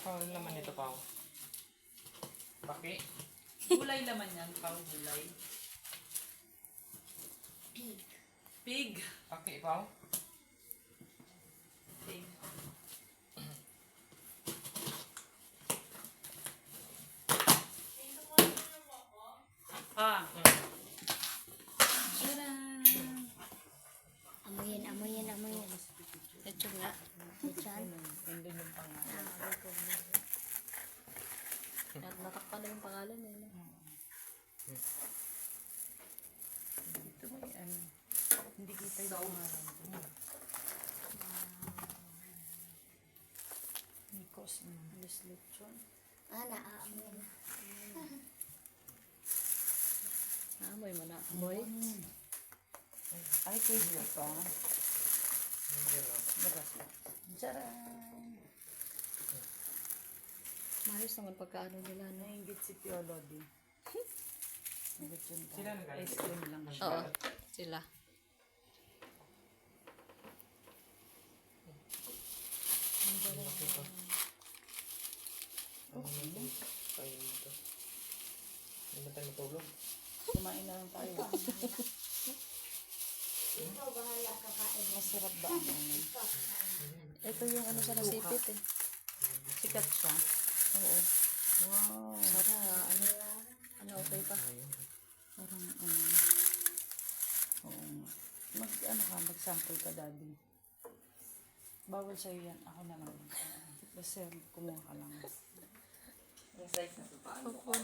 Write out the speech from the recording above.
Ano naman ito, Pao? Paki? Gulay laman yan, Pao, gulay. Pig. Pig. Paki, Pao? Pig. Ah. Tadaan! Amoyin, amoyin, amoyin. Ito nga. Ito. Hindi yung pangalan. Natakpan na yung pangalan eh. No? Dito may ano. Hindi kita yung pangalan. Nikos. Leslechon. Naaamoy na. Naamoy mo na. Boy. Ay, cake ito. Hindi lang. Labas na. Tcharan! Maayos naman pagkaano nila. No? Nainggit si Piolo di. Nainggit yun pa. Sila nagalit. Ice cream lang siya. Oo. Sila. Kain dito. Hindi ba tayo matulog? Kumain na lang tayo. Ikaw, bahala ka kain. Masarap ba ang ano? Ito yung ano sa nasipit eh. Sikat siya. Oo. Wow. Para ano. Ano okay pa. Parang ano. Oo nga. Ano ka, mag-sample ka, daddy. Bawal sa'yo yan. Ako na lang. Basta kumuha ka lang. Yung size na ito paano?